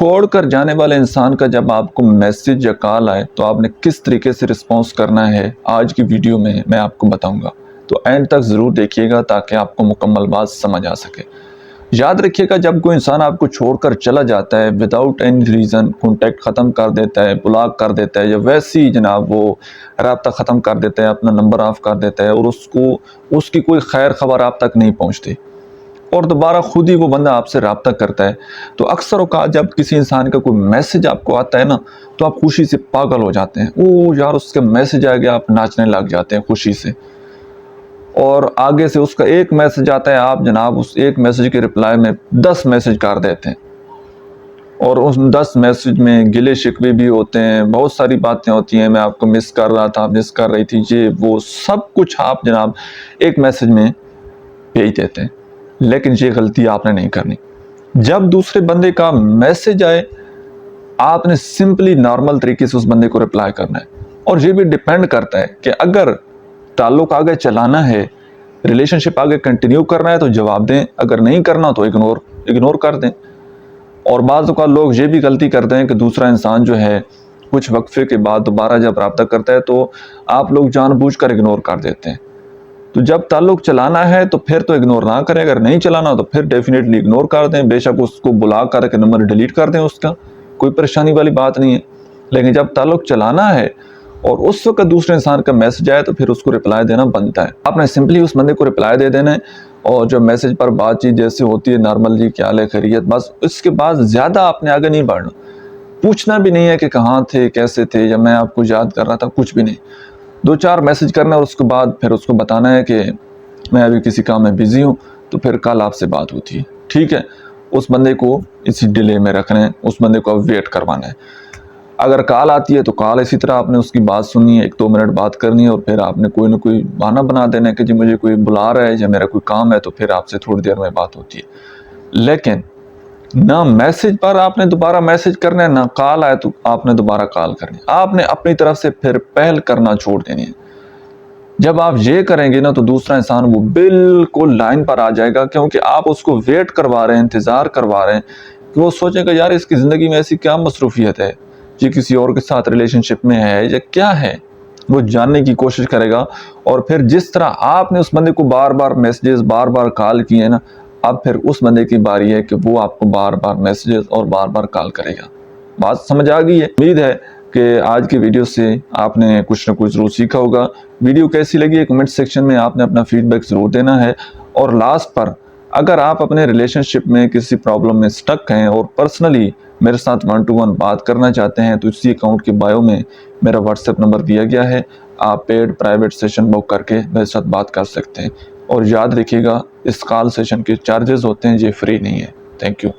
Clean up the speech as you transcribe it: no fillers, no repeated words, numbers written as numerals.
چھوڑ کر جانے والے انسان کا جب آپ کو میسج یا کال آئے تو آپ نے کس طریقے سے رسپانس کرنا ہے آج کی ویڈیو میں آپ کو بتاؤں گا، تو اینڈ تک ضرور دیکھیے گا تاکہ آپ کو مکمل بات سمجھ آ سکے۔ یاد رکھیے گا جب کوئی انسان آپ کو چھوڑ کر چلا جاتا ہے وداؤٹ اینی ریزن، کانٹیکٹ ختم کر دیتا ہے، بلاک کر دیتا ہے، یا ویسے ہی جناب وہ رابطہ ختم کر دیتا ہے، اپنا نمبر آف کر دیتا ہے اور اس کی کوئی خیر خبر آپ تک نہیں پہنچتی اور دوبارہ خود ہی وہ بندہ آپ سے رابطہ کرتا ہے، تو اکثر اوقات جب کسی انسان کا کوئی میسج آپ کو آتا ہے نا تو آپ خوشی سے پاگل ہو جاتے ہیں، اوہ یار اس کا میسج آ گیا، آپ ناچنے لگ جاتے ہیں خوشی سے، اور آگے سے اس کا ایک میسج آتا ہے، آپ جناب اس ایک میسج کے رپلائی میں 10 میسج کر دیتے ہیں، اور اس 10 میسج میں گلے شکوے بھی ہوتے ہیں، بہت ساری باتیں ہوتی ہیں، میں آپ کو مس کر رہا تھا، مس کر رہی تھی، یہ وہ سب کچھ آپ جناب ایک میسج میں بھیج دیتے ہیں۔ لیکن یہ غلطی آپ نے نہیں کرنی۔ جب دوسرے بندے کا میسج آئے آپ نے سمپلی نارمل طریقے سے اس بندے کو رپلائی کرنا ہے، اور یہ بھی ڈیپینڈ کرتا ہے کہ اگر تعلق آگے چلانا ہے، ریلیشن شپ آگے کنٹینیو کرنا ہے تو جواب دیں، اگر نہیں کرنا تو اگنور کر دیں۔ اور بعض اوقات لوگ یہ بھی غلطی کرتے ہیں کہ دوسرا انسان جو ہے کچھ وقفے کے بعد دوبارہ جب رابطہ کرتا ہے تو آپ لوگ جان بوجھ کر اگنور کر دیتے ہیں۔ تو جب تعلق چلانا ہے تو پھر تو اگنور نہ کریں، اگر نہیں چلانا تو پھر ڈیفینیٹلی اگنور کر دیں، بے شک اس کو بلاک کر کے نمبر ڈیلیٹ کر دیں، اس کا کوئی پریشانی والی بات نہیں ہے۔ لیکن جب تعلق چلانا ہے اور اس وقت دوسرے انسان کا میسج آئے تو پھر اس کو رپلائی دینا بنتا ہے۔ آپ نے سمپلی اس بندے کو رپلائی دے دینا ہے، اور جو میسج پر بات چیت جیسے ہوتی ہے نارمل، جی کیا حال ہے، خیریت، بس اس کے بعد زیادہ آپ نے آگے نہیں بڑھنا، پوچھنا بھی نہیں ہے کہ کہاں تھے، کیسے تھے، یا میں آپ کو یاد کر رہا تھا، کچھ بھی نہیں۔ 2-4 میسج کرنا اور اس کے بعد پھر اس کو بتانا ہے کہ میں ابھی کسی کام میں بزی ہوں، تو پھر کل آپ سے بات ہوتی ہے، ٹھیک ہے۔ اس بندے کو اسی ڈیلے میں رکھنا ہے، اس بندے کو اب ویٹ کروانا ہے۔ اگر کال آتی ہے تو کال اسی طرح آپ نے اس کی بات سنی ہے، 1-2 منٹ بات کرنی ہے، اور پھر آپ نے کوئی نہ کوئی بہانہ بنا دینا ہے کہ جی مجھے کوئی بلا رہا ہے یا میرا کوئی کام ہے، تو پھر آپ سے تھوڑی دیر میں بات ہوتی ہے۔ لیکن نہ میسج پر آپ نے دوبارہ میسج کرنا ہے، نہ کال آئے تو آپ نے دوبارہ کال کرنی ہے، آپ نے اپنی طرف سے پھر پہل کرنا چھوڑ دینی ہے۔ جب آپ یہ کریں گے نا تو دوسرا انسان وہ بالکل لائن پر آ جائے گا، کیونکہ آپ اس کو ویٹ کروا رہے ہیں، انتظار کروا رہے ہیں، کہ وہ سوچیں کہ یار اس کی زندگی میں ایسی کیا مصروفیت ہے، یہ کسی اور کے ساتھ ریلیشن شپ میں ہے یا کیا ہے، وہ جاننے کی کوشش کرے گا۔ اور پھر جس طرح آپ نے اس بندے کو بار بار میسیجز، بار بار کال کیے نا، اب پھر اس بندے کی باری ہے کہ وہ آپ کو بار بار میسیجز اور بار بار کال کرے گا۔ بات سمجھ آ گئی ہے؟ امید ہے کہ آج کی ویڈیو سے آپ نے کچھ نہ کچھ ضرور سیکھا ہوگا۔ ویڈیو کیسی لگی ہے کمنٹ سیکشن میں آپ نے اپنا فیڈ بیک ضرور دینا ہے، اور لاسٹ پر اگر آپ اپنے ریلیشن شپ میں کسی پرابلم میں سٹک ہیں اور پرسنلی میرے ساتھ 1 to 1 بات کرنا چاہتے ہیں تو اسی اکاؤنٹ کے بایو میں میرا واٹس ایپ نمبر دیا گیا ہے، آپ پیڈ پرائیویٹ سیشن بک کر کے میرے ساتھ بات کر سکتے ہیں۔ اور یاد رکھیے گا اس کال سیشن کے چارجز ہوتے ہیں، یہ فری نہیں ہے۔ Thank you.